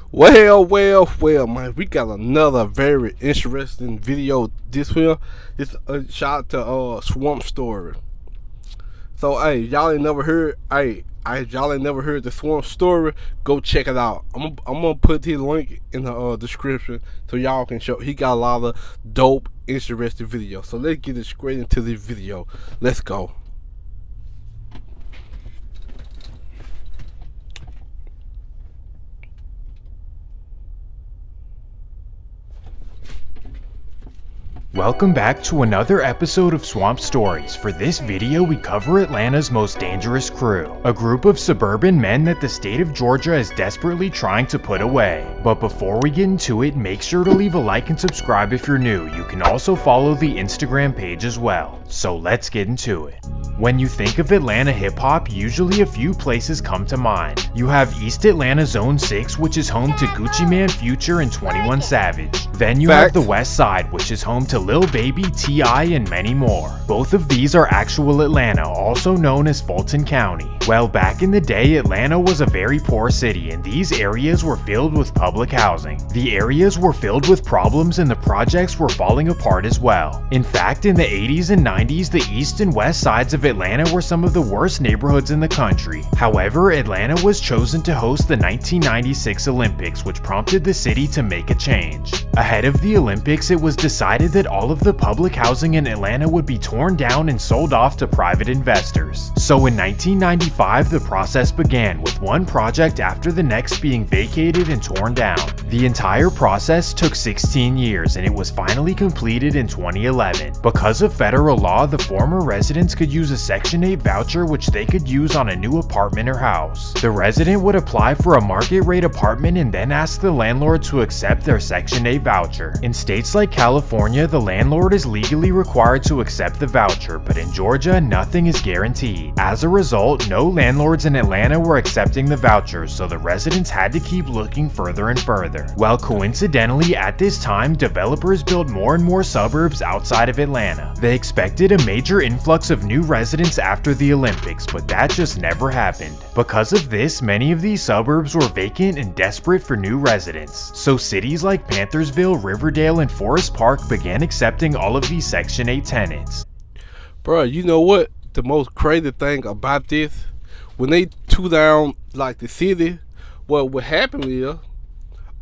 Well, man. We got another very interesting video. This here, this shout out to Swamp Story. So, hey, y'all ain't never heard. Y'all ain't never heard the Swamp Story. Go check it out. I'm gonna put his link in the description so y'all can show. He got a lot of dope, interesting videos. So let's get it straight into this video. Let's go. Welcome back to another episode of Swamp Stories. For this video, we cover Atlanta's most dangerous crew, a group of suburban men that the state of Georgia is desperately trying to put away. But before we get into it, make sure to leave a like and subscribe if you're new. You can also follow the Instagram page as well. So let's get into it. When you think of Atlanta hip-hop, usually a few places come to mind. You have East Atlanta Zone 6, which is home to Gucci Mane, Future, and 21 Savage. Then you have the West Side, which is home to Lil Baby, T.I., and many more. Both of these are actual Atlanta, also known as Fulton County. Well, back in the day, Atlanta was a very poor city, and these areas were filled with public housing. The areas were filled with problems, and the projects were falling apart as well. In fact, in the 80s and 90s, the east and west sides of Atlanta were some of the worst neighborhoods in the country. However, Atlanta was chosen to host the 1996 Olympics, which prompted the city to make a change. Ahead of the Olympics, it was decided that all of the public housing in Atlanta would be torn down and sold off to private investors. So in 1995, the process began, with one project after the next being vacated and torn down. The entire process took 16 years, and it was finally completed in 2011. Because of federal law, the former residents could use a Section 8 voucher which they could use on a new apartment or house. The resident would apply for a market rate apartment and then ask the landlord to accept their Section 8 voucher. In states like California, the landlord is legally required to accept the voucher, but in Georgia, nothing is guaranteed. As a result, no landlords in Atlanta were accepting the vouchers, so the residents had to keep looking further and further. Well, coincidentally, at this time, developers built more and more suburbs outside of Atlanta. They expected a major influx of new residents after the Olympics, but that just never happened. Because of this, many of these suburbs were vacant and desperate for new residents. So cities like Panthersville, Riverdale, and Forest Park began accepting all of these Section 8 tenants. Bro, you know what? The most crazy thing about this, when they tore down like the city, what happened is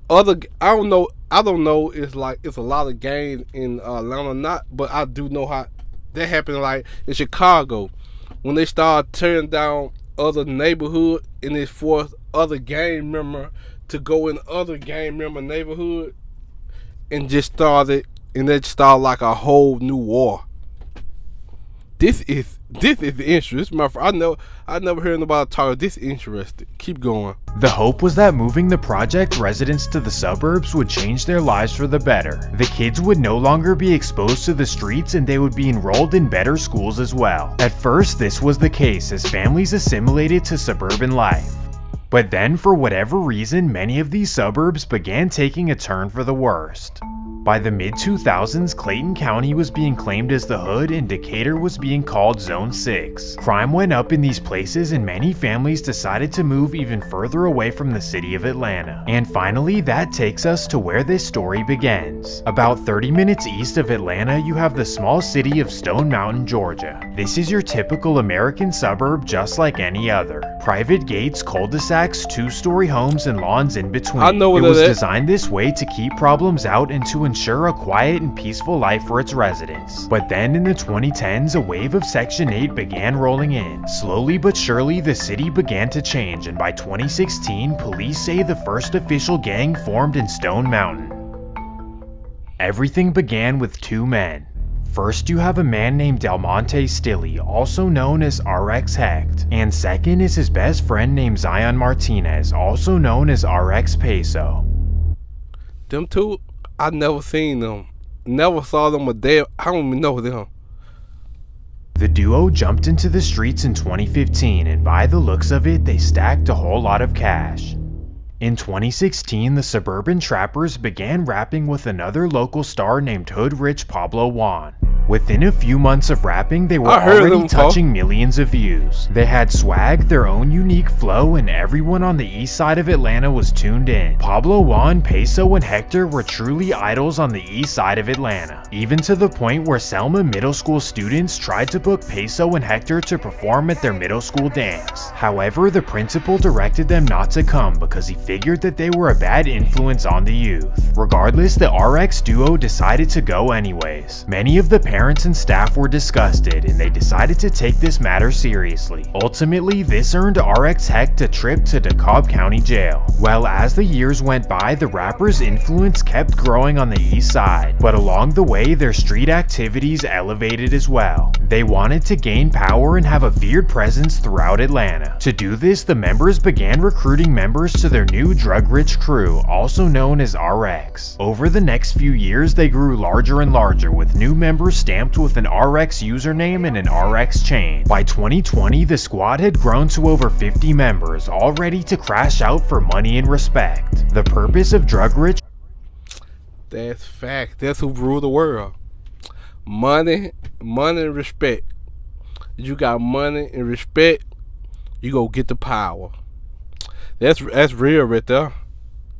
I don't know. It's a lot of gangs in Atlanta, not, but I do know how that happened. Like in Chicago, when they started tearing down other neighborhood, and it forced other gang member to go in other gang member neighborhood, and just started like a whole new war. This is interesting. My friend, I never heard nobody talk. This interesting. Keep going. The hope was that moving the project residents to the suburbs would change their lives for the better. The kids would no longer be exposed to the streets, and they would be enrolled in better schools as well. At first, this was the case as families assimilated to suburban life. But then, for whatever reason, many of these suburbs began taking a turn for the worst. By the mid-2000s, Clayton County was being claimed as the hood and Decatur was being called Zone 6. Crime went up in these places and many families decided to move even further away from the city of Atlanta. And finally, that takes us to where this story begins. About 30 minutes east of Atlanta, you have the small city of Stone Mountain, Georgia. This is your typical American suburb just like any other. Private gates, cul-de-sacs, two-story homes, and lawns in between. I know it was designed this way to keep problems out and to ensure a quiet and peaceful life for its residents. But then in the 2010s, a wave of Section 8 began rolling in. Slowly but surely, the city began to change, and by 2016, police say the first official gang formed in Stone Mountain. Everything began with two men. First, you have a man named Delmonte Stilley, also known as RX Hecht, and second is his best friend named Zion Martinez, also known as RX Peso. Them two, I never seen them. Never saw them a day. I don't even know them. The duo jumped into the streets in 2015, and by the looks of it, they stacked a whole lot of cash. In 2016, the Suburban Trappers began rapping with another local star named Hood Rich Pablo Juan. Within a few months of rapping, they were I heard already them, touching millions of views. They had swag, their own unique flow, and everyone on the east side of Atlanta was tuned in. Pablo, Juan, Peso, and Hector were truly idols on the east side of Atlanta, even to the point where Selma middle school students tried to book Peso and Hector to perform at their middle school dance. However, the principal directed them not to come because he figured that they were a bad influence on the youth. Regardless, the RX duo decided to go anyways. Many of the parents and staff were disgusted, and they decided to take this matter seriously. Ultimately, this earned RX Hecht a trip to DeKalb County Jail. Well, as the years went by, the rapper's influence kept growing on the east side, but along the way, their street activities elevated as well. They wanted to gain power and have a feared presence throughout Atlanta. To do this, the members began recruiting members to their new drug-rich crew, also known as RX. Over the next few years, they grew larger and larger, with new members stamped with an RX username and an RX chain. By 2020, the squad had grown to over 50 members, all ready to crash out for money and respect. The purpose of drug-rich. That's fact. That's who rule the world. Money and respect. You got money and respect, you go get the power. That's real right there.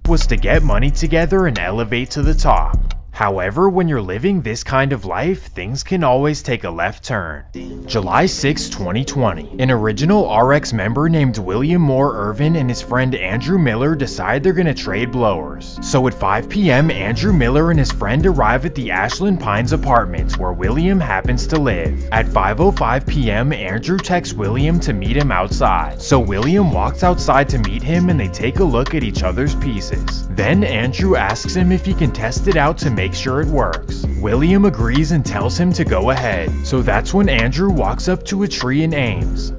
Was to get money together and elevate to the top. However, when you're living this kind of life, things can always take a left turn. July 6, 2020. An original RX member named William Moore Irvin and his friend Andrew Miller decide they're gonna trade blowers. So at 5 p.m., Andrew Miller and his friend arrive at the Ashland Pines apartments where William happens to live. At 5:05 p.m., Andrew texts William to meet him outside. So William walks outside to meet him and they take a look at each other's pieces. Then Andrew asks him if he can test it out to make sure it works. William agrees and tells him to go ahead. So that's when Andrew walks up to a tree and aims.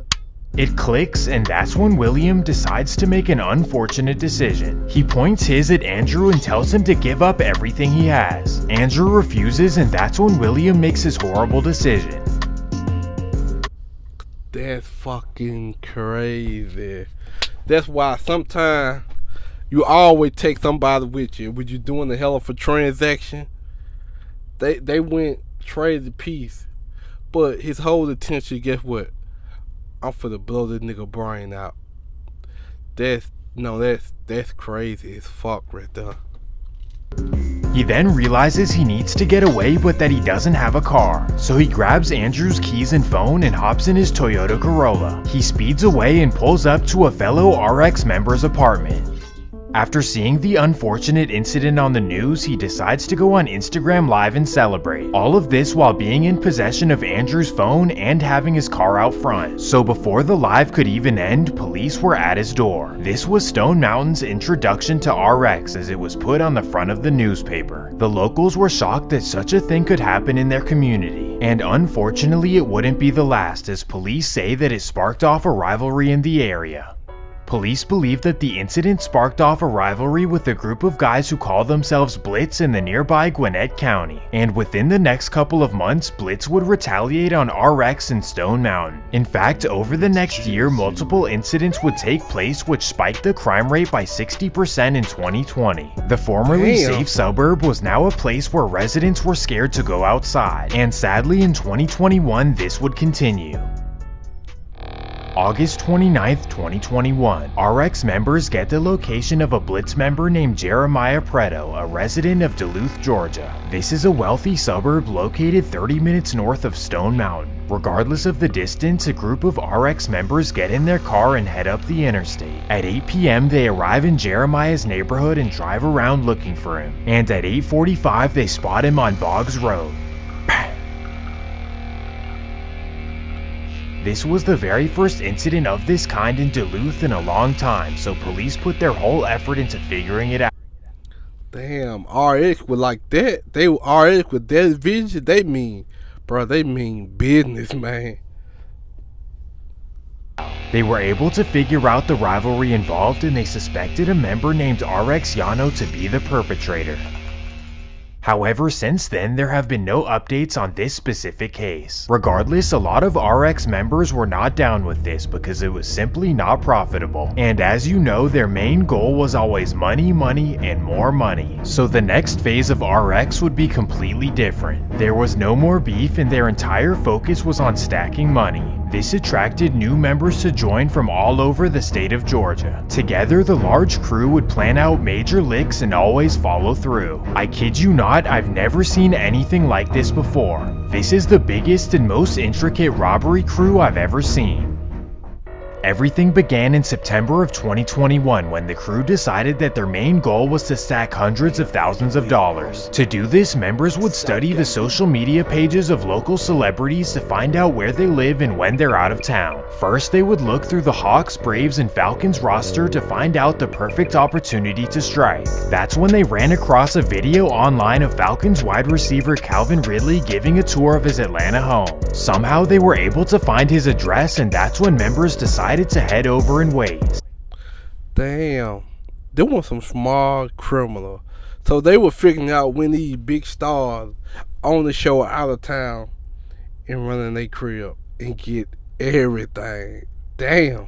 It clicks, and that's when William decides to make an unfortunate decision. He points his at Andrew and tells him to give up everything he has. Andrew refuses, and that's when William makes his horrible decision. That's fucking crazy. That's why sometimes you always take somebody with you. When you're doing a hell of a transaction, they went trade the piece, but his whole intention, guess what? I'm finna blow this nigga brain out. That's crazy as fuck right there. He then realizes he needs to get away, but that he doesn't have a car. So he grabs Andrew's keys and phone and hops in his Toyota Corolla. He speeds away and pulls up to a fellow RX member's apartment. After seeing the unfortunate incident on the news, he decides to go on Instagram Live and celebrate. All of this while being in possession of Andrew's phone and having his car out front. So before the live could even end, police were at his door. This was Stone Mountain's introduction to RX as it was put on the front of the newspaper. The locals were shocked that such a thing could happen in their community. And unfortunately, it wouldn't be the last, as police say that it sparked off a rivalry in the area. Police believe that the incident sparked off a rivalry with a group of guys who call themselves Blitz in the nearby Gwinnett County, and within the next couple of months, Blitz would retaliate on RX and Stone Mountain. In fact, over the next year, multiple incidents would take place which spiked the crime rate by 60% in 2020. The formerly safe suburb was now a place where residents were scared to go outside, and sadly in 2021 this would continue. August 29th, 2021, RX members get the location of a Blitz member named Jeremiah Preto, a resident of Duluth, Georgia. This is a wealthy suburb located 30 minutes north of Stone Mountain. Regardless of the distance, a group of RX members get in their car and head up the interstate. At 8 p.m., they arrive in Jeremiah's neighborhood and drive around looking for him. And at 8:45, they spot him on Boggs Road. This was the very first incident of this kind in Duluth in a long time, so police put their whole effort into figuring it out. Damn, RX with like that. RX with that vision, they mean business, man. They were able to figure out the rivalry involved, and they suspected a member named RX Yano to be the perpetrator. However, since then, there have been no updates on this specific case. Regardless, a lot of RX members were not down with this because it was simply not profitable. And as you know, their main goal was always money, money, and more money. So the next phase of RX would be completely different. There was no more beef and their entire focus was on stacking money. This attracted new members to join from all over the state of Georgia. Together, the large crew would plan out major licks and always follow through. I kid you not, I've never seen anything like this before. This is the biggest and most intricate robbery crew I've ever seen. Everything began in September of 2021 when the crew decided that their main goal was to stack hundreds of thousands of dollars. To do this, members would study the social media pages of local celebrities to find out where they live and when they're out of town. First, they would look through the Hawks, Braves, and Falcons roster to find out the perfect opportunity to strike. That's when they ran across a video online of Falcons wide receiver Calvin Ridley giving a tour of his Atlanta home. Somehow they were able to find his address, and that's when members decided to head over and wait. Damn, they were some smart criminal. So they were figuring out when these big stars on the show are out of town and running their crib and get everything. Damn.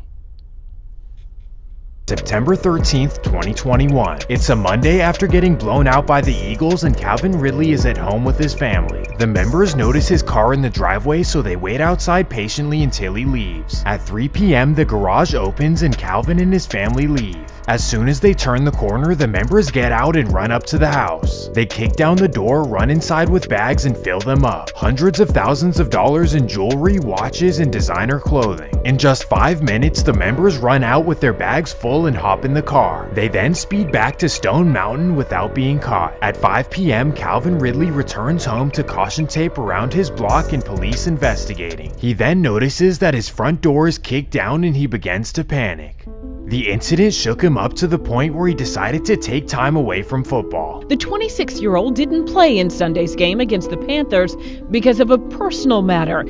September 13th, 2021. It's a Monday after getting blown out by the Eagles and Calvin Ridley is at home with his family. The members notice his car in the driveway, so they wait outside patiently until he leaves. At 3 p.m., the garage opens and Calvin and his family leave. As soon as they turn the corner, the members get out and run up to the house. They kick down the door, run inside with bags and fill them up. Hundreds of thousands of dollars in jewelry, watches, and designer clothing. In just 5 minutes, the members run out with their bags full and hop in the car. They then speed back to Stone Mountain without being caught. At 5 p.m., Calvin Ridley returns home to caution tape around his block and police investigating. He then notices that his front door is kicked down and he begins to panic. The incident shook him up to the point where he decided to take time away from football. The 26-year-old didn't play in Sunday's game against the Panthers because of a personal matter,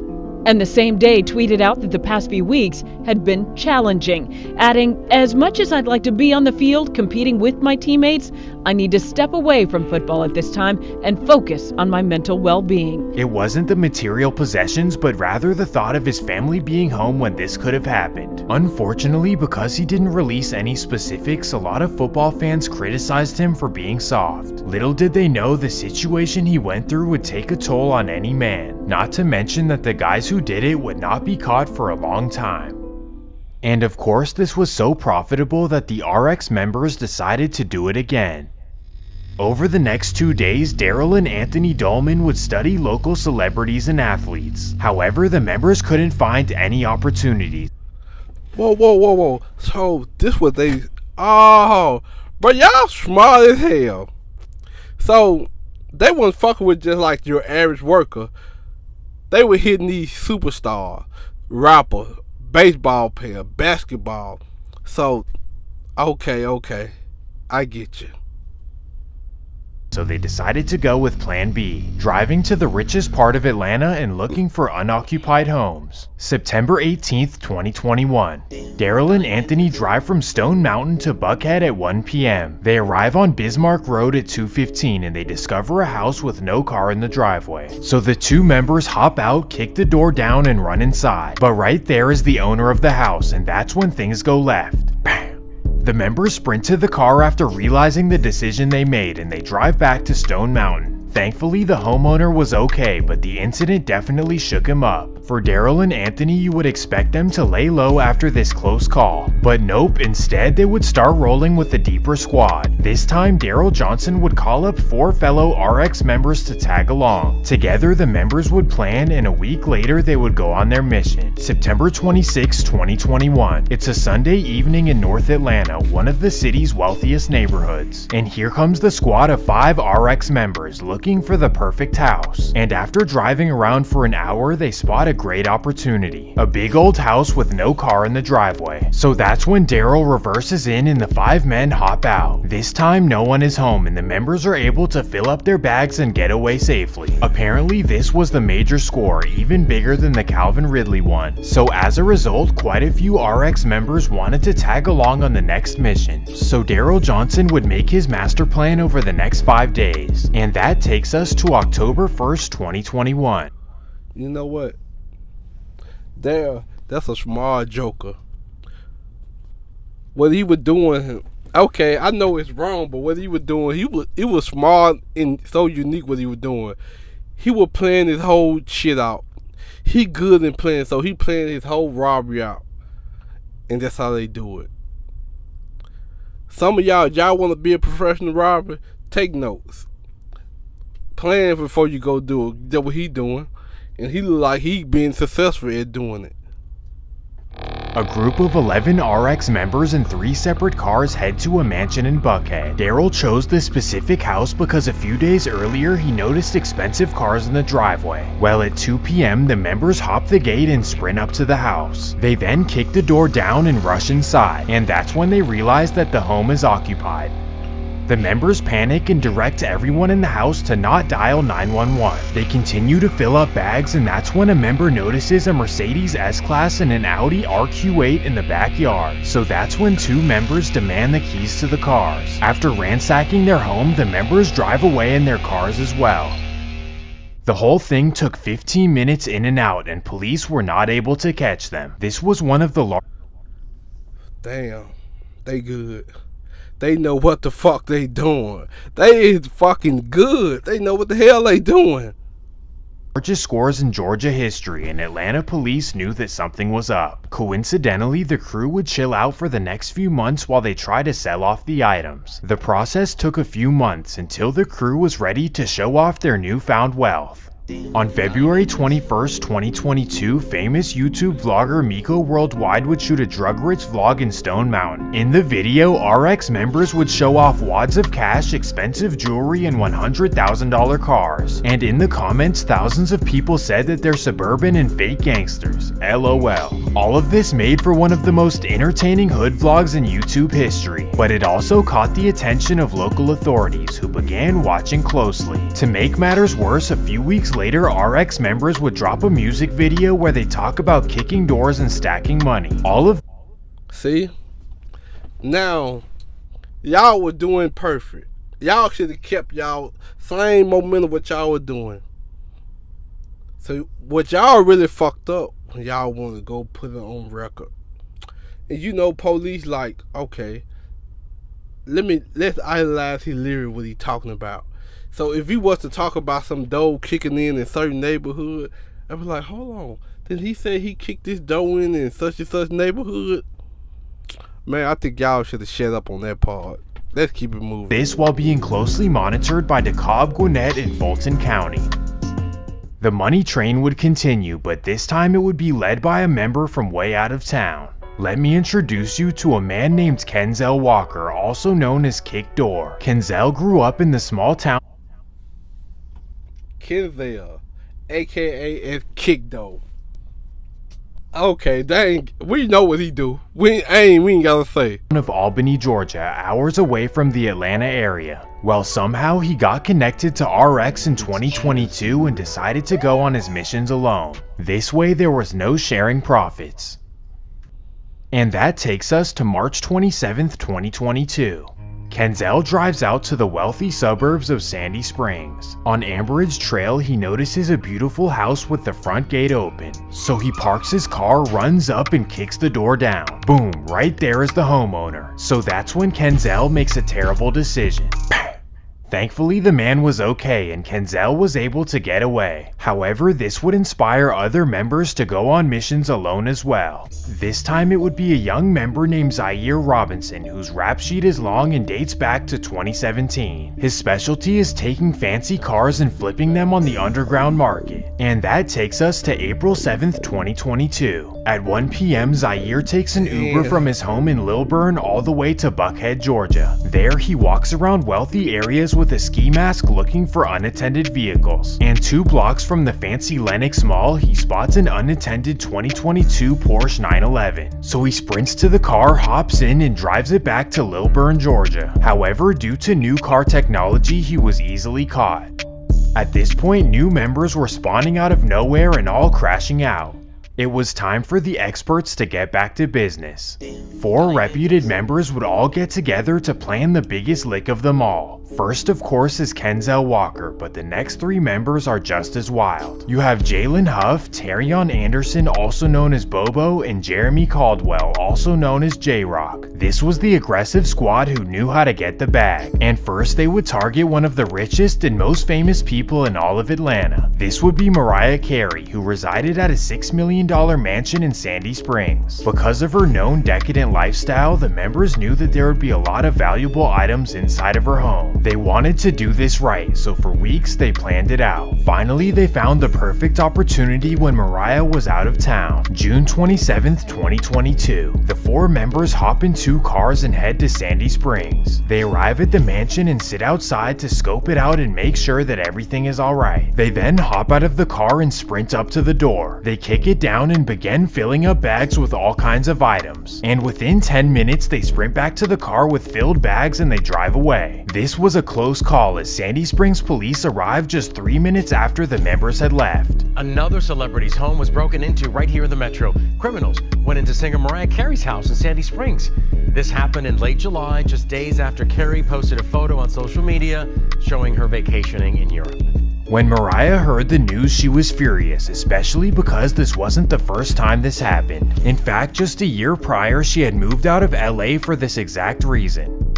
and the same day tweeted out that the past few weeks had been challenging, adding, "As much as I'd like to be on the field competing with my teammates, I need to step away from football at this time and focus on my mental well-being." It wasn't the material possessions, but rather the thought of his family being home when this could have happened. Unfortunately, because he didn't release any specifics, a lot of football fans criticized him for being soft. Little did they know the situation he went through would take a toll on any man, not to mention that the guys who did it would not be caught for a long time. And of course, this was so profitable that the RX members decided to do it again. Over the next 2 days, Daryl and Anthony Dolman would study local celebrities and athletes. However, the members couldn't find any opportunities. Whoa. So this was they. Oh, but y'all smart as hell. So they wasn't fucking with just like your average worker. They were hitting these superstars, rapper, baseball player, basketball. So, okay, I get you. So they decided to go with Plan B, driving to the richest part of Atlanta and looking for unoccupied homes. September 18th, 2021. Daryl and Anthony drive from Stone Mountain to Buckhead at 1 p.m. They arrive on Bismarck Road at 2:15 and they discover a house with no car in the driveway. So the two members hop out, kick the door down, and run inside. But right there is the owner of the house, and that's when things go left. Bam! The members sprint to the car after realizing the decision they made, and they drive back to Stone Mountain. Thankfully, the homeowner was okay, but the incident definitely shook him up. For Daryl and Anthony, you would expect them to lay low after this close call. But nope, instead they would start rolling with the deeper squad. This time, Daryl Johnson would call up 4 fellow RX members to tag along. Together, the members would plan, and a week later, they would go on their mission. September 26, 2021. It's a Sunday evening in North Atlanta, one of the city's wealthiest neighborhoods. And here comes the squad of 5 RX members looking for the perfect house. And after driving around for an hour, they spot a great opportunity. A big old house with no car in the driveway. So that's when Daryl reverses in and the 5 men hop out. This time no one is home and the members are able to fill up their bags and get away safely. Apparently this was the major score, even bigger than the Calvin Ridley one. So as a result, quite a few RX members wanted to tag along on the next mission. So Daryl Johnson would make his master plan over the next 5 days. And that takes us to October 1st, 2021. You know what? That's a smart joker. What he was doing, okay, I know it's wrong, but what he was doing, it was smart and so unique what he was doing. He was playing his whole shit out. He good in playing, so he playing his whole robbery out. And that's how they do it. Some of y'all want to be a professional robber? Take notes. Plan before you go do it. That's what he doing. And he look like he being successful at doing it. A group of 11 RX members in 3 separate cars head to a mansion in Buckhead. Daryl chose this specific house because a few days earlier he noticed expensive cars in the driveway. Well, at 2 p.m. the members hop the gate and sprint up to the house. They then kick the door down and rush inside, and that's when they realize that the home is occupied. The members panic and direct everyone in the house to not dial 911. They continue to fill up bags, and that's when a member notices a Mercedes S-Class and an Audi RQ8 in the backyard. So that's when 2 members demand the keys to the cars. After ransacking their home, the members drive away in their cars as well. The whole thing took 15 minutes in and out, and police were not able to catch them. This was one of the Damn, they good. They know what the fuck they doing. They is fucking good. They know what the hell they doing. largest scores in Georgia history, and Atlanta police knew that something was up. Coincidentally, the crew would chill out for the next few months while they tried to sell off the items. The process took a few months until the crew was ready to show off their newfound wealth. On February 21st, 2022, famous YouTube vlogger Miko Worldwide would shoot a drug-rich vlog in Stone Mountain. In the video, RX members would show off wads of cash, expensive jewelry, and $100,000 cars. And in the comments, thousands of people said that they're suburban and fake gangsters. LOL. All of this made for one of the most entertaining hood vlogs in YouTube history. But it also caught the attention of local authorities, who began watching closely. To make matters worse, a few weeks later, RX members would drop a music video where they talk about kicking doors and stacking money. See? Now, y'all were doing perfect. Y'all should have kept y'all same momentum what y'all were doing. So, what y'all really fucked up, y'all want to go put it on record. And you know, police like, okay, let's idolize his lyric, what he talking about. So if he was to talk about some dough kicking in certain neighborhood, I was like, hold on. Did he say he kicked this dough in such and such neighborhood? Man, I think y'all should have shut up on that part. Let's keep it moving. This while being closely monitored by DeKalb, Gwinnett, and Fulton County. The money train would continue, but this time it would be led by a member from way out of town. Let me introduce you to a man named Kenzel Walker, also known as Kick Door. Kenzel grew up in the small town Kenzel, aka as Kick Door. Okay, dang, we know what he do. We ain't gotta say. of Albany, Georgia, hours away from the Atlanta area. Well, somehow he got connected to RX in 2022 and decided to go on his missions alone. This way there was no sharing profits. And that takes us to March 27th, 2022. Kenzel drives out to the wealthy suburbs of Sandy Springs. On Amberridge Trail, he notices a beautiful house with the front gate open. So he parks his car, runs up, and kicks the door down. Boom, right there is the homeowner. So that's when Kenzel makes a terrible decision. Thankfully, the man was okay and Kenzel was able to get away. However, this would inspire other members to go on missions alone as well. This time it would be a young member named Zaire Robinson, whose rap sheet is long and dates back to 2017. His specialty is taking fancy cars and flipping them on the underground market. And that takes us to April 7th, 2022. At 1 p.m., Zaire takes an Uber from his home in Lilburn all the way to Buckhead, Georgia. There, he walks around wealthy areas with a ski mask looking for unattended vehicles. And 2 blocks from the fancy Lenox Mall, he spots an unattended 2022 Porsche 911. So he sprints to the car, hops in, and drives it back to Lilburn, Georgia. However, due to new car technology, he was easily caught. At this point, new members were spawning out of nowhere and all crashing out. It was time for the experts to get back to business. 4 reputed members would all get together to plan the biggest lick of them all. First, of course, is Kenzel Walker, but the next three members are just as wild. You have Jalen Huff, Terrion Anderson, also known as Bobo, and Jeremy Caldwell, also known as J-Rock. This was the aggressive squad who knew how to get the bag, and first they would target one of the richest and most famous people in all of Atlanta. This would be Mariah Carey, who resided at a $6 million mansion in Sandy Springs. Because of her known decadent lifestyle, the members knew that there would be a lot of valuable items inside of her home. They wanted to do this right, so for weeks they planned it out. Finally, they found the perfect opportunity when Mariah was out of town. June 27th, 2022. The four members hop in two cars and head to Sandy Springs. They arrive at the mansion and sit outside to scope it out and make sure that everything is alright. They then hop out of the car and sprint up to the door. They kick it down and begin filling up bags with all kinds of items. And within 10 minutes, they sprint back to the car with filled bags and they drive away. This was a close call as Sandy Springs police arrived just 3 minutes after the members had left. Another celebrity's home was broken into right here in the metro. Criminals went into singer Mariah Carey's house in Sandy Springs. This happened in late July, just days after Carey posted a photo on social media showing her vacationing in Europe. When Mariah heard the news, she was furious, especially because this wasn't the first time this happened. In fact, just a year prior, she had moved out of LA for this exact reason.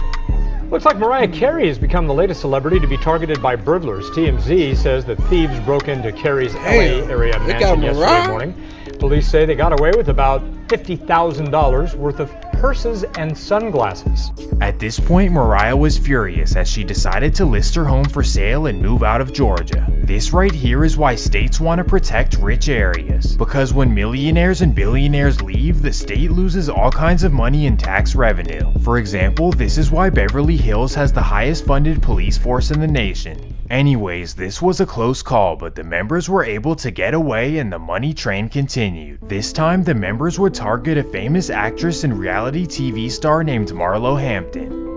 Looks like Mariah Carey has become the latest celebrity to be targeted by burglars. TMZ says that thieves broke into Carey's LA area mansion yesterday morning. Police say they got away with about $50,000 worth of purses and sunglasses. At this point, Mariah was furious as she decided to list her home for sale and move out of Georgia. This right here is why states want to protect rich areas. Because when millionaires and billionaires leave, the state loses all kinds of money in tax revenue. For example, this is why Beverly Hills has the highest funded police force in the nation. Anyways, this was a close call, but the members were able to get away and the money train continued. This time, the members would target a famous actress and reality TV star named Marlo Hampton.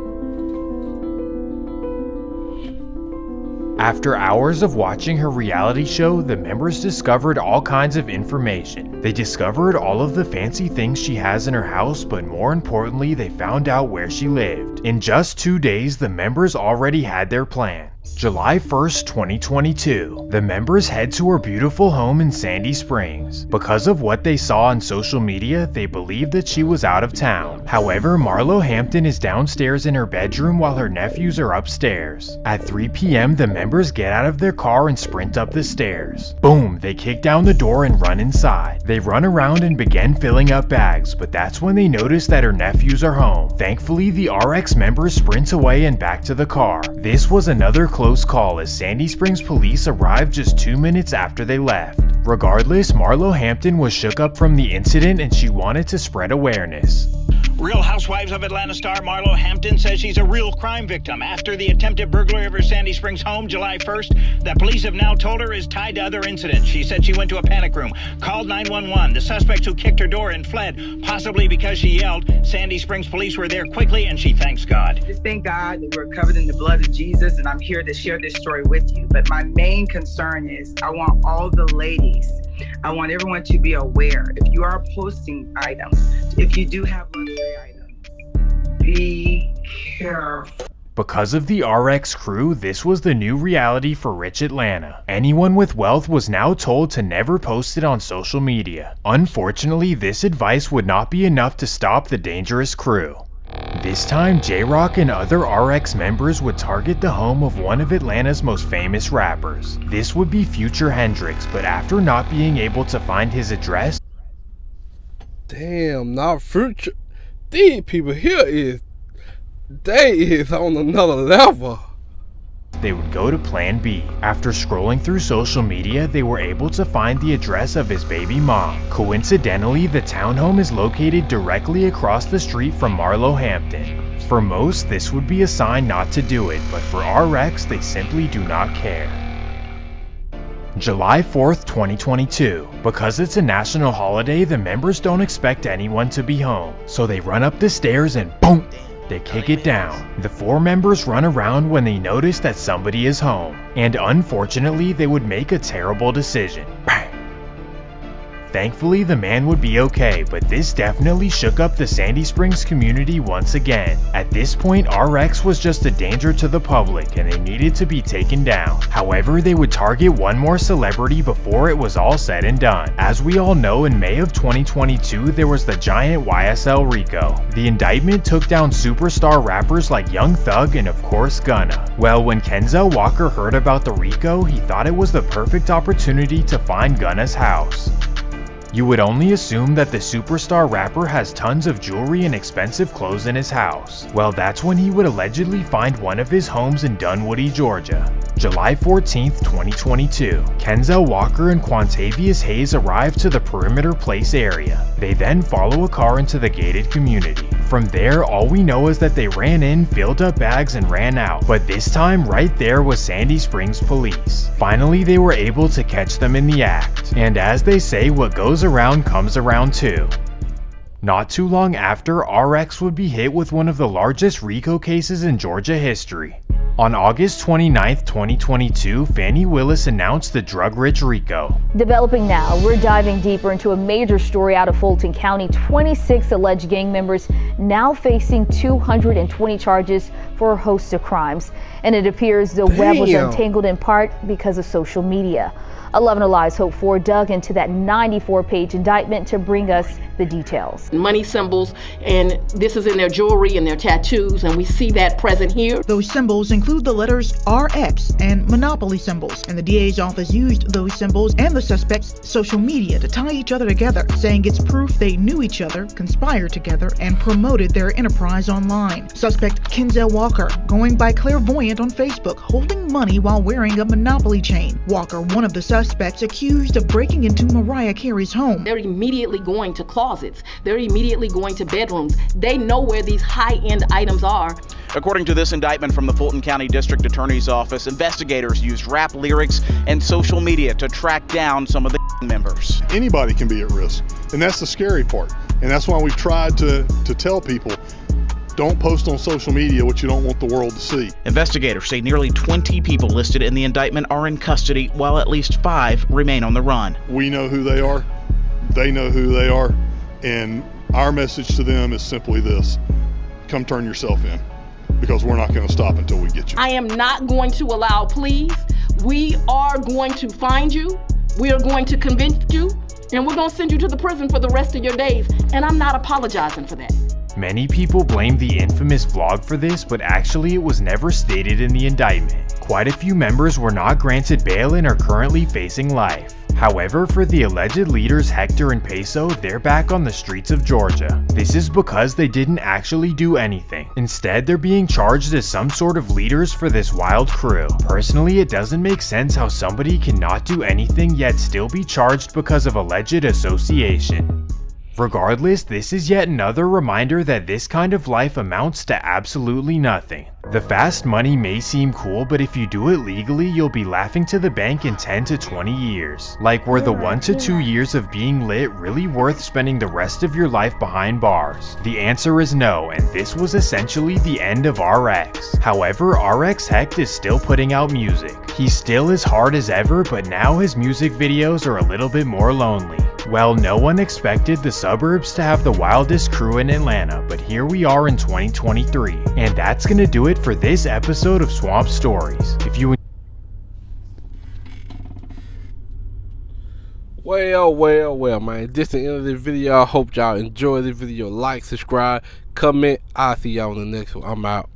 After hours of watching her reality show, the members discovered all kinds of information. They discovered all of the fancy things she has in her house, but more importantly, they found out where she lived. In just 2 days, the members already had their plan. July 1st, 2022. The members head to her beautiful home in Sandy Springs. Because of what they saw on social media, they believed that she was out of town. However, Marlo Hampton is downstairs in her bedroom while her nephews are upstairs. At 3 p.m., the members get out of their car and sprint up the stairs. Boom! They kick down the door and run inside. They run around and begin filling up bags, but that's when they notice that her nephews are home. Thankfully, the RX members sprint away and back to the car. This was another close call as Sandy Springs police arrived just 2 minutes after they left. Regardless, Marlo Hampton was shook up from the incident and she wanted to spread awareness. Real Housewives of Atlanta star Marlo Hampton says she's a real crime victim after the attempted burglary of her Sandy Springs home July 1st that police have now told her is tied to other incidents. She said she went to a panic room, called 911. The suspects who kicked her door and fled, possibly because she yelled. Sandy Springs police were there quickly and she thanks God. Just thank God that we're covered in the blood of Jesus, and I'm here to share this story with you. But my main concern is I want all the ladies, I want everyone to be aware. If you are posting items, if you do have luxury items, be careful. Because of the RX crew, this was the new reality for rich Atlanta. Anyone with wealth was now told to never post it on social media. Unfortunately, this advice would not be enough to stop the dangerous crew. This time, J-Rock and other RX members would target the home of one of Atlanta's most famous rappers. This would be Future Hendrix, but after not being able to find his address... Damn, not Future. These people here they is on another level. They would go to Plan B. After scrolling through social media, they were able to find the address of his baby mom. Coincidentally, the townhome is located directly across the street from Marlo Hampton. For most, this would be a sign not to do it, but for RX, they simply do not care. July 4th, 2022. Because it's a national holiday, the members don't expect anyone to be home. So they run up the stairs and boom! They kick it down. The four members run around when they notice that somebody is home. And unfortunately, they would make a terrible decision. Bang! Thankfully, the man would be okay, but this definitely shook up the Sandy Springs community once again. At this point, RX was just a danger to the public and they needed to be taken down. However, they would target one more celebrity before it was all said and done. As we all know, in May of 2022, there was the giant YSL RICO. The indictment took down superstar rappers like Young Thug and of course GUNNA. Well, when Kenzel Walker heard about the RICO, he thought it was the perfect opportunity to find GUNNA's house. You would only assume that the superstar rapper has tons of jewelry and expensive clothes in his house. Well, that's when he would allegedly find one of his homes in Dunwoody, Georgia. July 14th, 2022, Kenzel Walker and Quantavious Hayes arrive to the Perimeter Place area. They then follow a car into the gated community. From there, all we know is that they ran in, filled up bags, and ran out. But this time, right there was Sandy Springs police. Finally, they were able to catch them in the act. And as they say, what goes around comes around too. Not too long after, RX would be hit with one of the largest RICO cases in Georgia history. On August 29, 2022, Fani Willis announced the drug-rich RICO. Developing now, we're diving deeper into a major story out of Fulton County. 26 alleged gang members now facing 220 charges for a host of crimes. And it appears the web was untangled in part because of social media. 11 Alive's Hope Ford dug into that 94-page indictment to bring us the details. Money symbols, and this is in their jewelry and their tattoos, and we see that present here. Those symbols include the letters RX and Monopoly symbols, and the DA's office used those symbols and the suspects' social media to tie each other together, saying it's proof they knew each other, conspired together, and promoted their enterprise online. Suspect Kenzel Walker, going by Clairvoyant on Facebook, holding money while wearing a Monopoly chain. Walker, one of the suspects accused of breaking into Mariah Carey's home. They're immediately going to closets. They're immediately going to bedrooms. They know where these high-end items are. According to this indictment from the Fulton County District Attorney's Office, investigators used rap lyrics and social media to track down some of the members. Anybody can be at risk, and that's the scary part. And that's why we've tried to tell people, don't post on social media what you don't want the world to see. Investigators say nearly 20 people listed in the indictment are in custody, while at least 5 remain on the run. We know who they are, they know who they are, and our message to them is simply this: come turn yourself in, because we're not going to stop until we get you. I am not going to allow pleas. We are going to find you, we are going to convict you, and we're going to send you to the prison for the rest of your days, and I'm not apologizing for that. Many people blame the infamous vlog for this, but actually it was never stated in the indictment. Quite a few members were not granted bail and are currently facing life. However, for the alleged leaders Hector and Peso, they're back on the streets of Georgia. This is because they didn't actually do anything. Instead, they're being charged as some sort of leaders for this wild crew. Personally, it doesn't make sense how somebody cannot do anything yet still be charged because of alleged association. Regardless, this is yet another reminder that this kind of life amounts to absolutely nothing. The fast money may seem cool, but if you do it legally, you'll be laughing to the bank in 10 to 20 years. Like, were the 1 to 2 years of being lit really worth spending the rest of your life behind bars? The answer is no, and this was essentially the end of RX. However, RX Hecht is still putting out music. He's still as hard as ever, but now his music videos are a little bit more lonely. Well, no one expected the suburbs to have the wildest crew in Atlanta, but here we are in 2023. And that's gonna do it for this episode of Swamp Stories. If you Well, man. This is the end of this video. I hope y'all enjoyed this video. Like, subscribe, comment. I'll see y'all on the next one. I'm out.